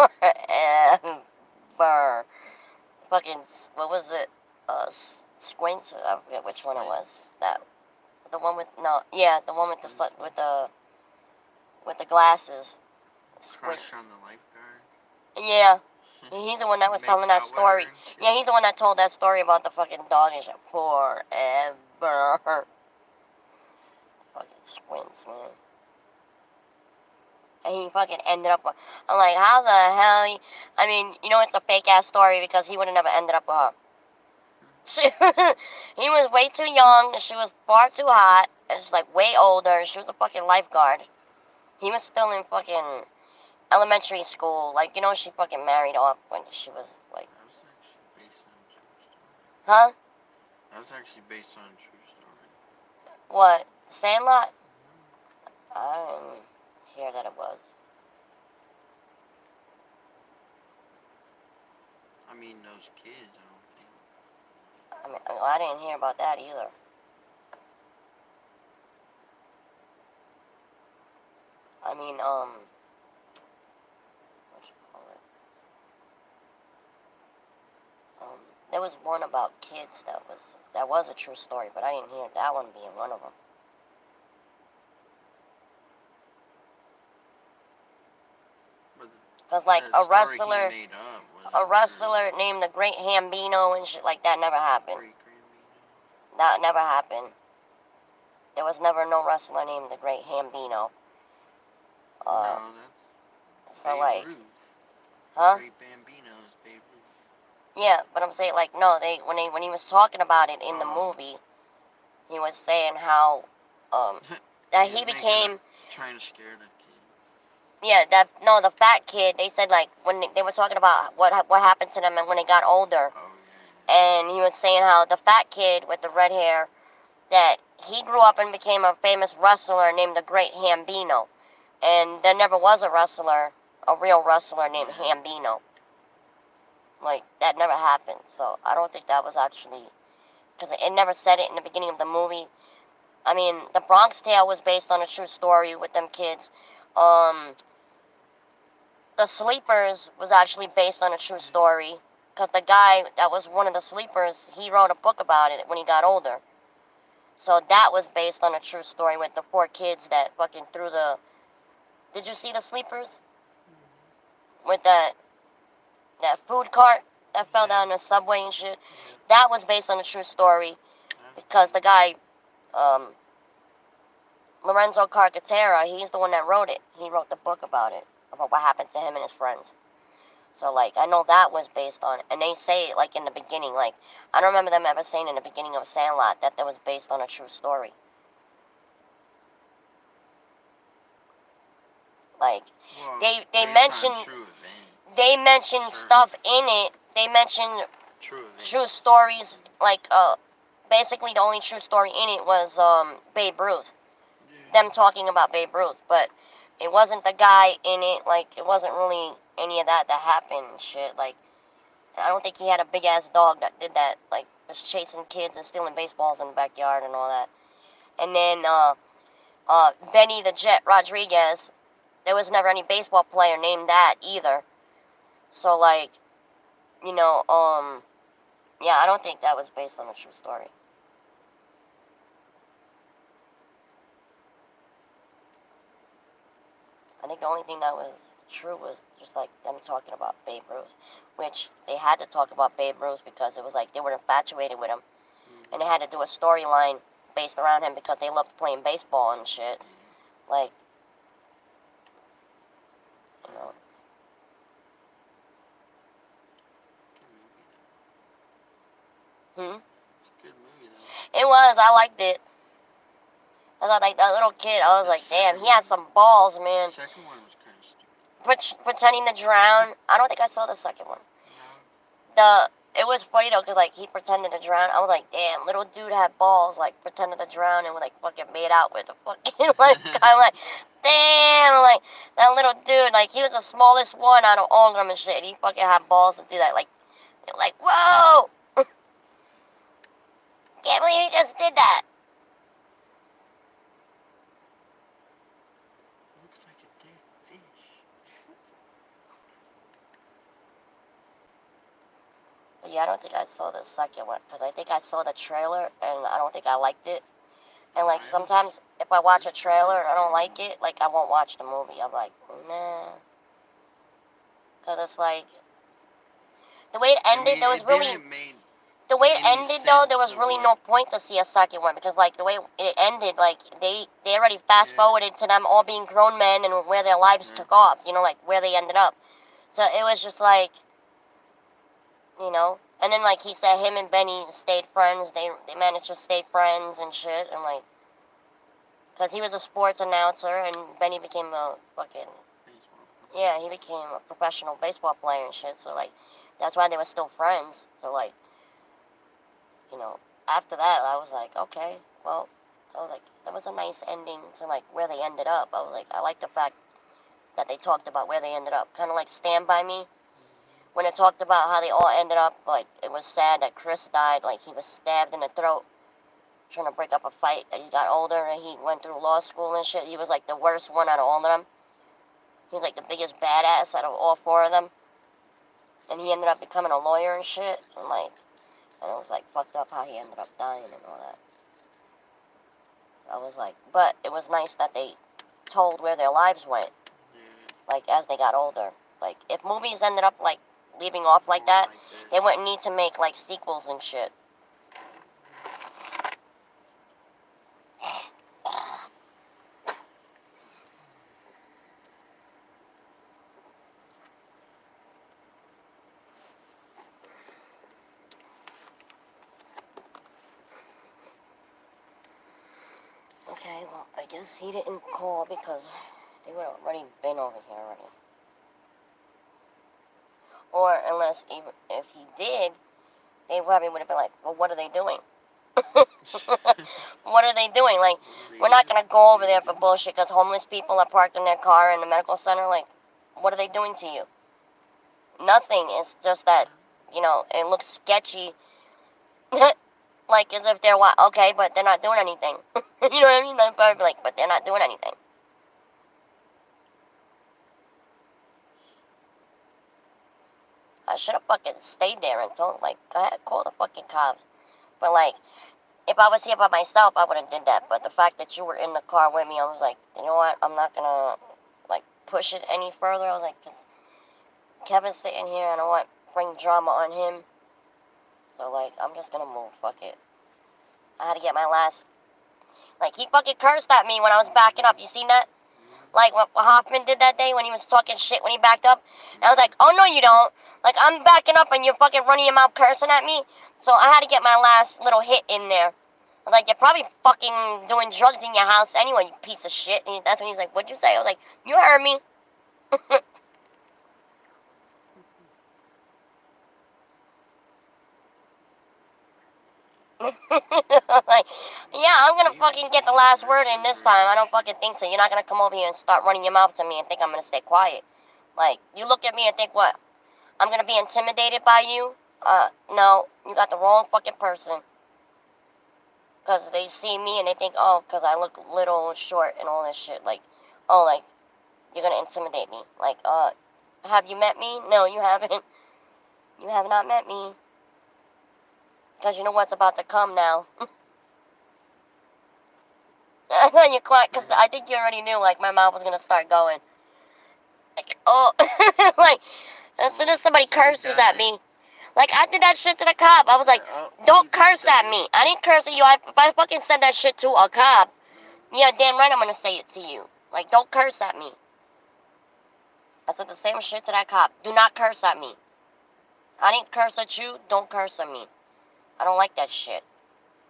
Fucking, what was it? Squints? I forget which one it was. The one with, the one with with the glasses. Squints. Crush on the lifeguard. Yeah. He's the one that was Makes telling that out with her story. and shit. Yeah, he's the one that told that story about the fucking dog and shit. Forever. Fucking Squints, man. And he fucking ended up with, I'm like, how the hell? I mean, you know it's a fake ass story because he would have never ended up with her. He was way too young. She was far too hot. And she's like way older. She was a fucking lifeguard. He was still in fucking elementary school. Like, you know, she fucking married off when she was like, That was actually based on a true story. huh? That was actually based on a true story. What? Sandlot? I didn't hear that it was. I mean, those kids, I don't think. I mean, I didn't hear about that either. I mean, what you call it? There was one about kids that was a true story, but I didn't hear that one being one of them. Because like a wrestler named the Great Hambino and shit like that never happened. That never happened. There was never no wrestler named the Great Hambino. No, that's So Babe like, Ruth. huh? Great Bambino is Babe Ruth. Yeah, but I'm saying like no, when he was talking about it in the movie, he was saying how that he became trying to scare the kid. yeah the fat kid. They said like when they were talking about what happened to them and when they got older, Oh yeah. and he was saying how the fat kid with the red hair that he grew up and became a famous wrestler named the Great Hambino, and there never was a real wrestler named Hambino. Like, that never happened. So, I don't think that was actually, because it never said it in the beginning of the movie. I mean, The Bronx Tale was based on a true story with them kids. The Sleepers was actually based on a true story, because the guy that was one of the Sleepers, he wrote a book about it when he got older. So, that was based on a true story with the 4 kids that fucking threw the... Did you see The Sleepers? With that food cart that fell down the subway and shit. That was based on a true story because the guy, Lorenzo Carcaterra, he's the one that wrote it. He wrote the book about it, about what happened to him and his friends. So, like, I know that was based on it. And they say it, like, in the beginning. Like, I don't remember them ever saying in the beginning of Sandlot that was based on a true story. Like, Well, they mentioned... They mentioned stuff in it. They mentioned true stories. Like, basically the only true story in it was Babe Ruth. Yeah. Them talking about Babe Ruth. But it wasn't the guy in it. Like, it wasn't really any of that happened and shit. Like, I don't think he had a big-ass dog that did that. Like, was chasing kids and stealing baseballs in the backyard and all that. And then, Benny the Jet Rodriguez. There was never any baseball player named that either. So, like, you know, yeah, I don't think that was based on a true story. I think the only thing that was true was just, like, them talking about Babe Ruth, which they had to talk about Babe Ruth because it was, like, they were infatuated with him, and they had to do a storyline based around him because they loved playing baseball and shit. Like, you know. It's a good movie, though. It was. I liked it. I thought, like, that little kid, I was like, damn, he had some balls, man. The second one was kind of stupid. Pretending to drown. I don't think I saw the second one. No. It was funny, though, because, like, he pretended to drown. I was like, damn, little dude had balls, like, pretended to drown and, like, fucking made out with the fucking, like, I'm like, damn, like, that little dude, like, he was the smallest one out of all of them and shit. He fucking had balls to do that, like, whoa! Can't believe he just did that. see, I don't think I saw the second one because I think I saw the trailer and I don't think I liked it. And like sometimes if I watch a trailer and I don't like it, like I won't watch the movie. I'm like, nah, because it's like the way it ended. There was really the way it ended though. There was really no point to see a second one because like the way it ended, like they already fast forwarded to them all being grown men and where their lives took off. You know, like where they ended up. So it was just like, you know. And then like he said, him and Benny stayed friends. They managed to stay friends and shit. And like, cause he was a sports announcer and Benny became a fucking he became a professional baseball player and shit. So like, that's why they were still friends. So like, you know, after that I was like, okay, well, I was like, that was a nice ending to like where they ended up. I was like, I like the fact that they talked about where they ended up. Kind of like Stand By Me. When it talked about how they all ended up, like, it was sad that Chris died, like, he was stabbed in the throat, trying to break up a fight, and he got older, and he went through law school and shit. He was, like, the worst one out of all of them. He was, like, the biggest badass out of all four of them. And he ended up becoming a lawyer and shit, and, like, and it was, like, fucked up how he ended up dying and all that. So I was like, but it was nice that they told where their lives went, like, as they got older. Like, if movies ended up, like, leaving off like that, they wouldn't need to make, like, sequels and shit. Okay, well, I guess he didn't call because they would have already been over here already. Or unless even if he did, they probably would have been like, well, what are they doing? What are they doing? Like, we're not going to go over there for bullshit because homeless people are parked in their car in the medical center. Like, what are they doing to you? Nothing. It's just that, you know, it looks sketchy. Like, as if they're, okay, but they're not doing anything. You know what I mean? They'll probably be like, but they're not doing anything. I should have fucking stayed there and told, like, go ahead, call the fucking cops. But, like, if I was here by myself, I would have did that. But the fact that you were in the car with me, I was like, you know what? I'm not gonna, like, push it any further. I was like, because Kevin's sitting here and I don't want to bring drama on him. So, like, I'm just gonna move. Fuck it. I had to get my last... Like, he fucking cursed at me when I was backing up. You seen that? Like, what Hoffman did that day when he was talking shit when he backed up. And I was like, oh, no, you don't. Like, I'm backing up and you're fucking running your mouth cursing at me. So I had to get my last little hit in there. I was like, you're probably fucking doing drugs in your house anyway, you piece of shit. And that's when he was like, what'd you say? I was like, you heard me. Like, yeah, I'm gonna fucking get the last word in this time. I don't fucking think so. You're not gonna come over here and start running your mouth to me and think I'm gonna stay quiet. Like, you look at me and think, what? I'm gonna be intimidated by you? No, you got the wrong fucking person. Because they see me and they think, oh, because I look little and short and all this shit. Like, oh, like, you're gonna intimidate me. Like, have you met me? No, you haven't. You have not met me. Because you know what's about to come now. That's when you quiet, because I think you already knew, like, my mouth was going to start going. Like, oh. Like, as soon as somebody curses at me. Like, I did that shit to the cop. I was like, don't curse at me. I didn't curse at you. If I fucking said that shit to a cop, yeah, damn right I'm going to say it to you. Like, don't curse at me. I said the same shit to that cop. Do not curse at me. I didn't curse at you. Don't curse at me. I don't like that shit.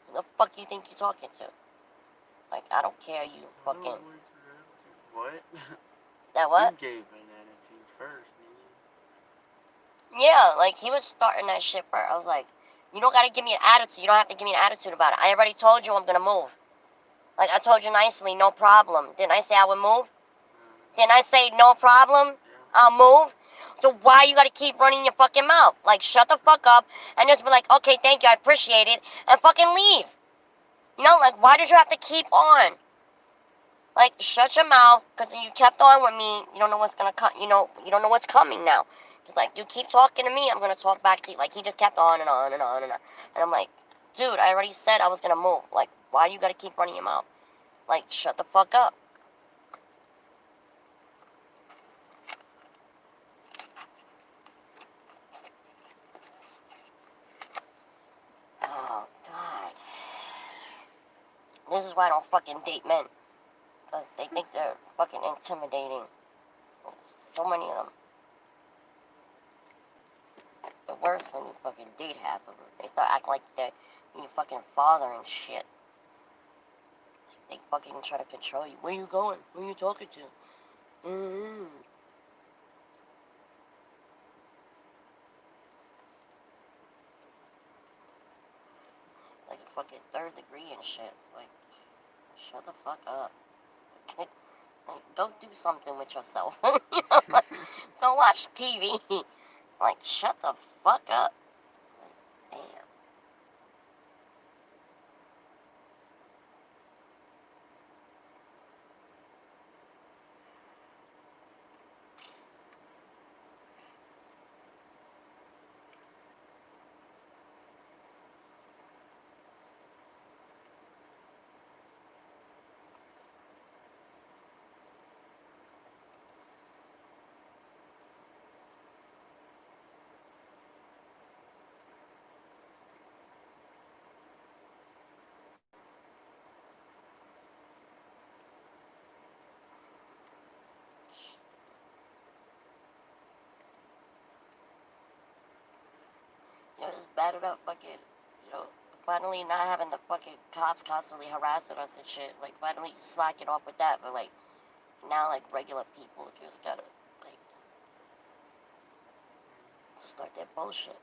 Who the fuck you think you're talking to? Like, I don't care, you fucking... What? That what? You gave an attitude first, man. Yeah, like, he was starting that shit first. I was like, you don't gotta give me an attitude. You don't have to give me an attitude about it. I already told you I'm gonna move. Like, I told you nicely, no problem. Didn't I say I would move? Didn't I say no problem? I'll move? So why you gotta keep running your fucking mouth? Like, shut the fuck up and just be like, okay, thank you, I appreciate it, and fucking leave. You know, like, why did you have to keep on? Like, shut your mouth, because you kept on with me. You don't know what's gonna come. You know, you don't know what's coming now. Cause like, you keep talking to me, I'm gonna talk back to you. Like, he just kept on and on and on and on. And I'm like, dude, I already said I was gonna move. Like, why do you gotta keep running your mouth? Like, shut the fuck up. Oh, God. This is why I don't fucking date men. Because they think they're fucking intimidating. So many of them. The worst when you fucking date half of them. They start acting like they're your fucking father and shit. They fucking try to control you. Where you going? Who you talking to? Like a fucking third degree and shit. It's like, shut the fuck up. Like, go do something with yourself. You know, like, go watch TV. Like, shut the fuck up. Like, damn. You know, just battered up fucking, you know, finally not having the fucking cops constantly harassing us and shit. Like, finally slacking off with that. But, like, now, like, regular people just gotta, like, start their bullshit.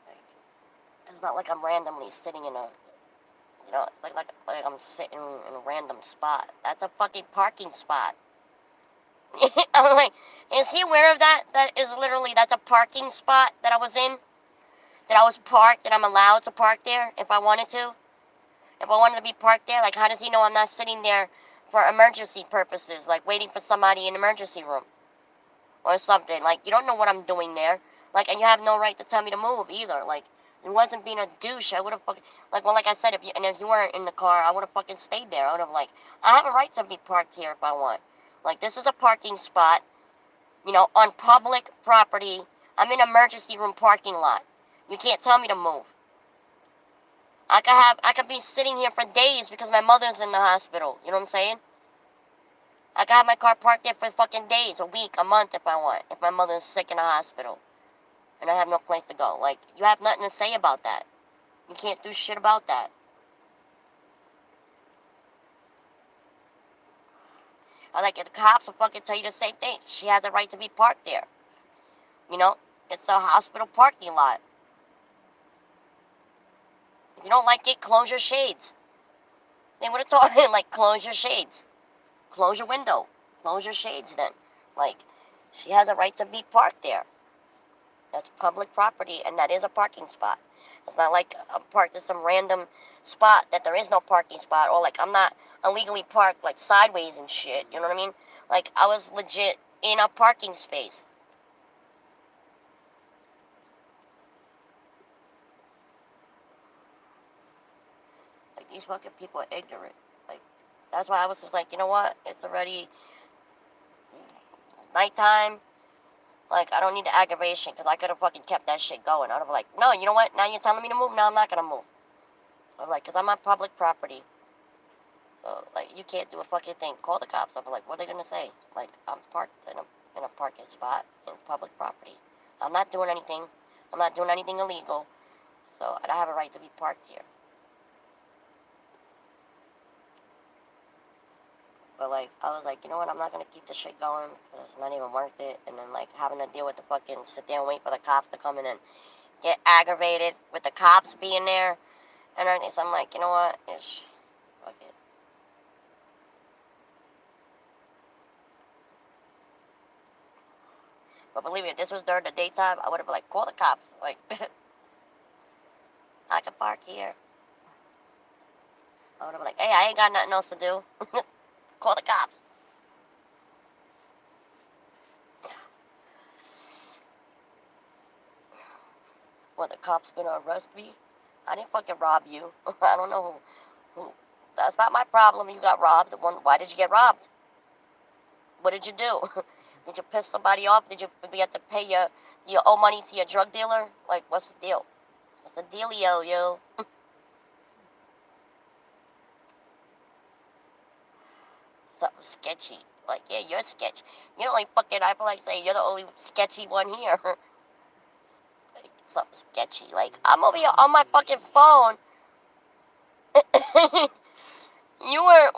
Like, it's not like I'm randomly sitting in a, you know, it's like I'm sitting in a random spot. That's a fucking parking spot. I'm like, is he aware of that? That is literally, that's a parking spot that I was in. That I was parked, that I'm allowed to park there if I wanted to. If I wanted to be parked there, like, how does he know I'm not sitting there for emergency purposes, like waiting for somebody in the emergency room or something? Like, you don't know what I'm doing there. Like, and you have no right to tell me to move either. Like, it wasn't being a douche. I would have fucking, like, well, like I said, if you weren't in the car, I would have fucking stayed there. I would have, like, I have a right to be parked here if I want. Like, this is a parking spot, you know, on public property. I'm in an emergency room parking lot. You can't tell me to move. I could be sitting here for days because my mother's in the hospital. You know what I'm saying? I could have my car parked there for fucking days, a week, a month if I want. If my mother's sick in the hospital and I have no place to go. Like, you have nothing to say about that. You can't do shit about that. I like, the cops will fucking tell you the same thing. She has a right to be parked there. You know? It's a hospital parking lot. If you don't like it, close your shades. They would have told me, like, close your shades. Close your window. Close your shades then. Like, she has a right to be parked there. That's public property, and that is a parking spot. It's not like I'm parked in some random spot that there is no parking spot, or like I'm not illegally parked like sideways and shit. You know what I mean? Like, I was legit in a parking space. Like, these fucking people are ignorant. Like, that's why I was just like, you know what? It's already nighttime. Like, I don't need the aggravation, because I could have fucking kept that shit going. I'd have been like, no, you know what? Now you're telling me to move? No, I'm not going to move. I'm like, because I'm on public property. So, like, you can't do a fucking thing. Call the cops. I'm like, what are they going to say? Like, I'm parked in a parking spot in public property. I'm not doing anything. I'm not doing anything illegal. So, I have a right to be parked here. But, like, I was like, you know what? I'm not going to keep this shit going because it's not even worth it. And then, like, having to deal with the fucking sit there and wait for the cops to come in and get aggravated with the cops being there and everything. So, I'm like, you know what? It's, fuck it. But believe me, if this was during the daytime, I would have been like, call the cops. Like, I can park here. I would have been like, hey, I ain't got nothing else to do. Call the cops. What, the cops gonna arrest me? I didn't fucking rob you. I don't know who. That's not my problem. You got robbed. Why did you get robbed? What did you do? Did you piss somebody off? Did you have to pay your owe money to your drug dealer? Like, what's the deal? What's the dealio, yo? Something sketchy. Like, yeah, you're sketchy. You're the only fucking, I feel like saying you're the only sketchy one here. Like, something sketchy. Like, I'm over here on my fucking phone.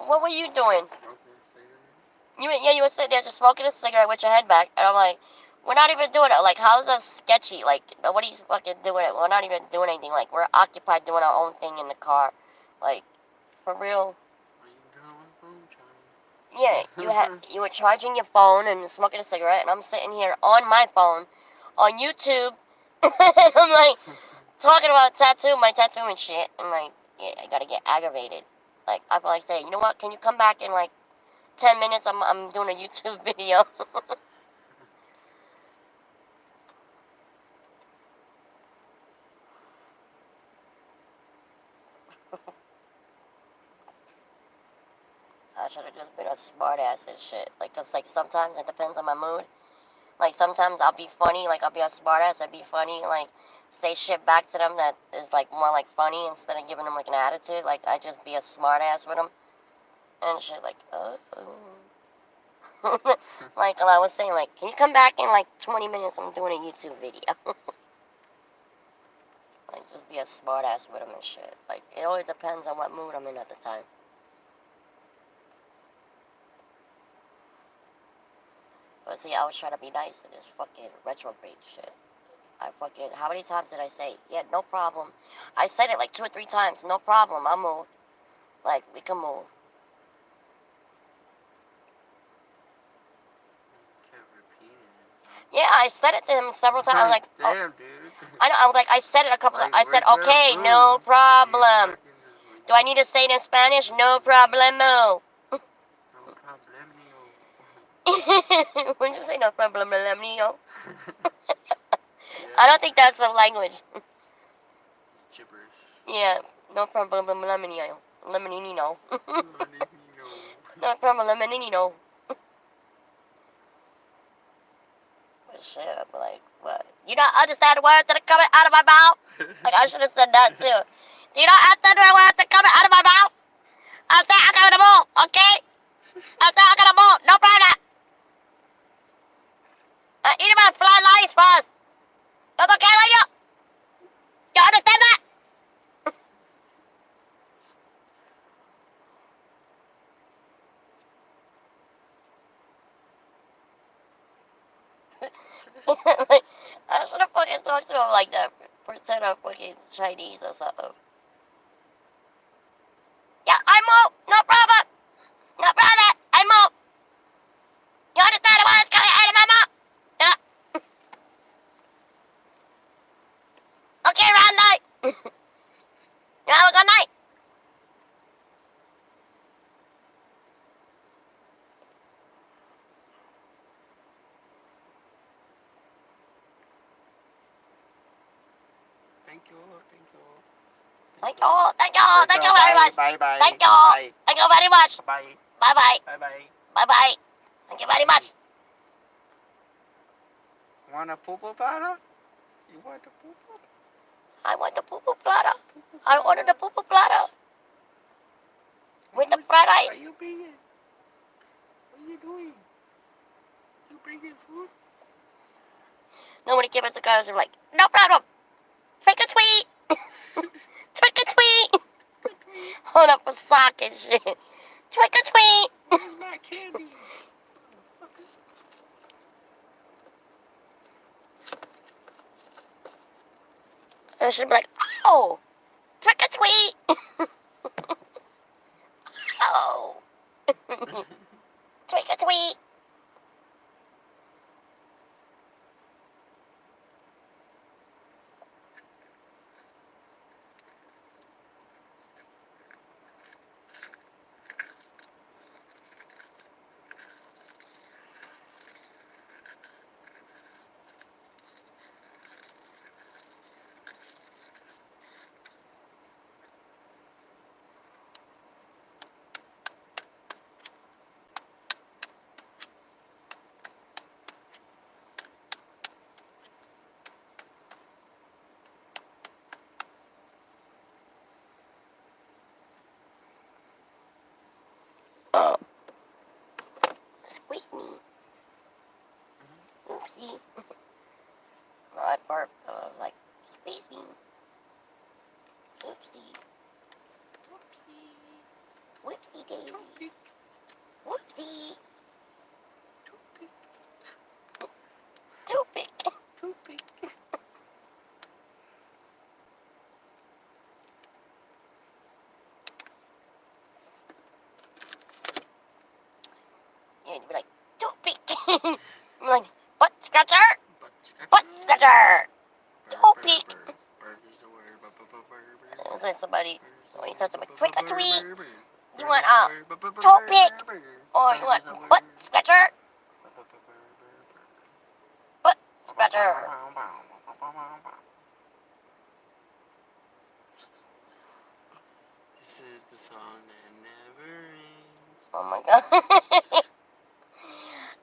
What were you doing? You were sitting there just smoking a cigarette with your head back, and I'm like, we're not even doing it. Like, how is that sketchy? Like, nobody's fucking doing it. We're not even doing anything. Like, we're occupied doing our own thing in the car. Like, for real. Yeah, you were charging your phone and smoking a cigarette, and I'm sitting here on my phone, on YouTube, and I'm like, talking about my tattoo and shit, and like, yeah, I gotta get aggravated. Like, I feel like saying, you know what, can you come back in like 10 minutes, I'm doing a YouTube video. I should have just been a smart ass and shit. Like, cause like sometimes it depends on my mood. Like sometimes I'll be funny, like I'll be a smart ass, I'd be funny, like say shit back to them that is like more like funny instead of giving them like an attitude. Like I just be a smart ass with them and shit. Like, like I was saying, like, can you come back in like 20 minutes? I'm doing a YouTube video. Like, just be a smart ass with them and shit. Like, it always depends on what mood I'm in at the time. But see, I was trying to be nice in this fucking retrograde shit. How many times did I say, yeah, no problem? I said it like 2 or 3 times, no problem, I'll move. Like, we can move. Yeah, I said it to him several times. I was like, oh. Damn, dude. I know, I was like, I said it a couple Like, times. I said, okay, no problem. Do I need to say it in Spanish? No problemo. No problemio. When you say no problemo? I don't think that's a language. Gibberish. Yeah, no problemo. Lemonino. No problemo. But shit, I'm like, what? You don't understand the words that are coming out of my mouth? Like, I should have said that too. Do you not understand the words that are coming out of my mouth? I said I got a move, okay? I said I got a move, no problem. Eat my fly lice first. That's okay with you? You understand that? Like, I should have fucking talked to him like that. Pretend I'm fucking Chinese or something. Yeah, I move. No problem. No problem. I move. You understand what's coming out of my mouth? Yeah. Okay, round night. You have a good night. Thank you very much. Bye bye. Thank you. Bye. Thank you very much. Bye. Bye bye. Bye bye. Bye bye. Thank you very much. Want a poo poo platter? You want a poo poo? I want the poo poo platter. I ordered the poo poo platter. With the fried Are ice. you bringing? What are you doing? You bringing food? Nobody gave us the guys. They're like, no problem. Trick or tweet. Trick or tweet. Hold up a sock and shit. Trick or tweet. Where's my candy? And she'd be like, oh, trick or tweet. Oh. Trick or tweet. burp. Like, space bean. Oopsie. Whoopsie. Whoopsie daisy. Toothpick. Whoopsie. Toothpick. Toothpick. Toothpick. Yeah, you'd be like, toothpick. I'm like, butt scratcher. Butt scratcher. Butt scratcher. Toothpick. Burger's the word. It was like somebody, when you tell somebody, trick or treat. You want a toothpick? Or you want butt scratcher? Butt scratcher. This is the song that never ends. Oh my god.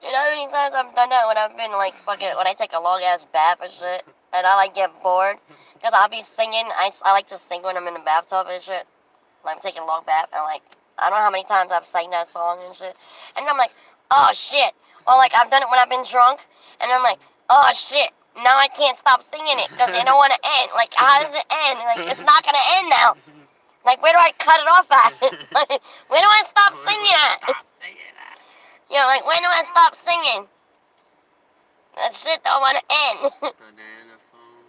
You know how many times I've done that when I've been like fucking, when I take a long ass bath and shit, and I like get bored, because I'll be singing, I like to sing when I'm in the bathtub and shit, like I'm taking a long bath, and like, I don't know how many times I've sang that song and shit, and I'm like, oh shit, or like I've done it when I've been drunk, and I'm like, oh shit, now I can't stop singing it, because I don't want to end, like, how does it end, like, it's not gonna end now, like, where do I cut it off at, like, where do I stop singing at? Stop saying that. You know, like, when do I stop singing? That shit don't want to end. Banana phone.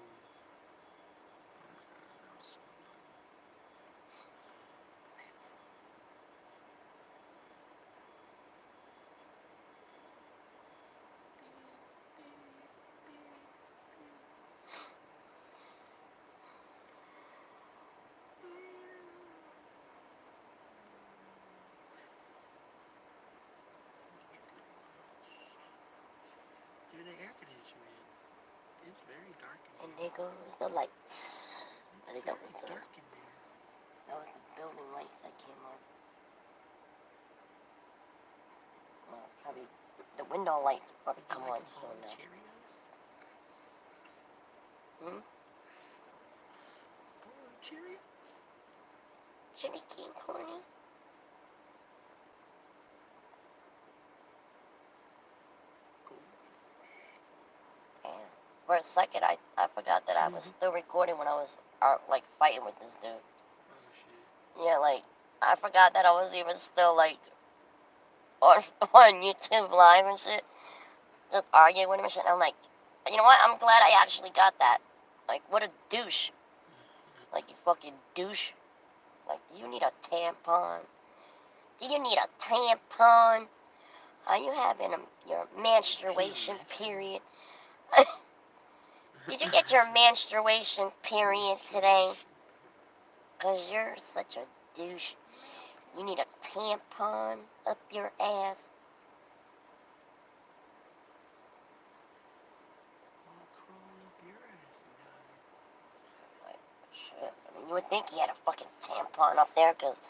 Do the air conditioner in. It's very dark in And here. there goes the lights. I think that was It's the, dark in there. that was the building lights that came on. Well, probably the window lights probably come on soon now. Cheerios? Hmm? Bowl of Cheerios? Jimmy King corny. Damn. For a second, I forgot that I was still recording when I was like fighting with this dude. Oh shit. Yeah, like I forgot that I was even still like on YouTube live and shit, just arguing with him and shit. And I'm like, you know what? I'm glad I actually got that. Like, what a douche. Like, you fucking douche. Like, do you need a tampon? Do you need a tampon? Are you having your menstruation period? Did you get your menstruation period today? Because you're such a douche. You need a tampon up your ass. Like, shit. I mean, you would think he had a fucking tampon up there, because,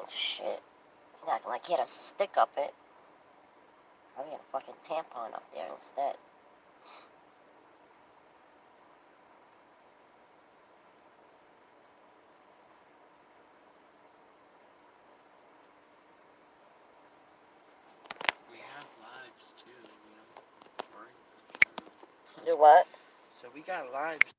shit. He's acting like he had a stick up it. Probably had a fucking tampon up there instead. We have lives too, you know. Do what? So we got lives